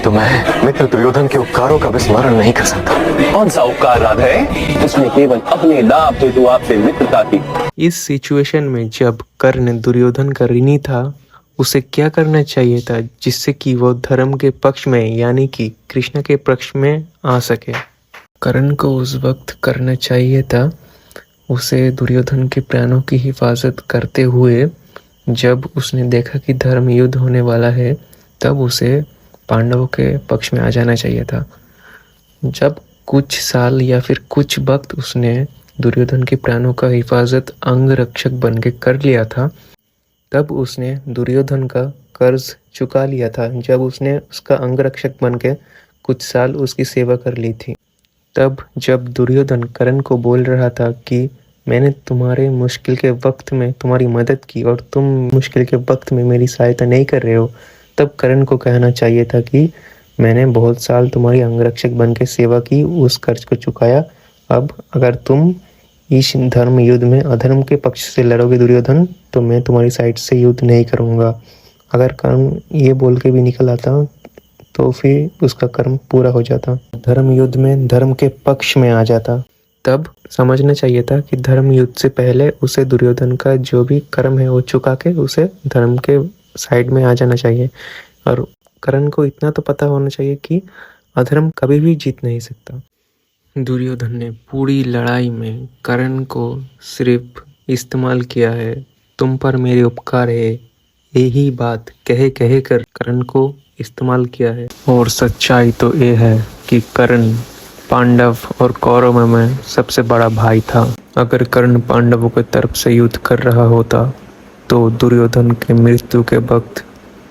तो मैं मित्र दुर्योधन के उपकारों का विस्मरण नहीं कर सकता। कौन सा उपकार राधे? उसने केवल अपने लाभ हेतु आपसे मित्रता की। इस सिचुएशन में जब कर्ण दुर्योधन का ऋणी था, उसे क्या करना चाहिए था जिससे कि वो धर्म के पक्ष में यानी कि कृष्ण के पक्ष में आ सके। कर्ण को उस वक्त करना चाहिए था उसे दुर्योधन के प्राणों की हिफाजत करते हुए, जब उसने देखा कि धर्म युद्ध होने वाला है तब उसे पांडवों के पक्ष में आ जाना चाहिए था। जब कुछ साल या फिर कुछ वक्त उसने दुर्योधन के प्राणों का हिफाजत अंग रक्षक बन के कर लिया था, तब उसने दुर्योधन का कर्ज चुका लिया था। जब उसने उसका अंग रक्षक बन के कुछ साल उसकी सेवा कर ली थी, तब जब दुर्योधन कर्ण को बोल रहा था कि मैंने तुम्हारे मुश्किल के वक्त में तुम्हारी मदद की और तुम मुश्किल के वक्त में मेरी सहायता नहीं कर रहे हो, तब कर्ण को कहना चाहिए था कि मैंने बहुत साल तुम्हारी अंगरक्षक बन के सेवा की, उस कर्ज को चुकाया। अब अगर तुम इस धर्म युद्ध में अधर्म के पक्ष से लड़ोगे दुर्योधन, तो मैं तुम्हारी साइड से युद्ध नहीं करूँगा। अगर कर्ण ये बोल के भी निकल आता तो फिर उसका कर्म पूरा हो जाता, धर्म युद्ध में धर्म के पक्ष में आ जाता। तब समझना चाहिए था कि धर्म युद्ध से पहले उसे दुर्योधन का जो भी कर्म है वो चुका के उसे धर्म के साइड में आ जाना चाहिए। और कर्ण को इतना तो पता होना चाहिए कि अधर्म कभी भी जीत नहीं सकता। दुर्योधन ने पूरी लड़ाई में कर्ण को सिर्फ इस्तेमाल किया है, तुम पर मेरे उपकार है, यही बात कहे कहे कर कर्ण को इस्तेमाल किया है। और सच्चाई तो ये है कि कर्ण पांडव और कौरव में सबसे बड़ा भाई था। अगर कर्ण पांडवों के तरफ से युद्ध कर रहा होता तो दुर्योधन के मृत्यु के वक्त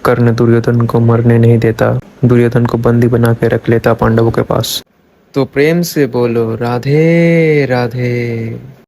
कर्ण दुर्योधन को मरने नहीं देता, दुर्योधन को बंदी बना के रख लेता पांडवों के पास। तो प्रेम से बोलो राधे राधे।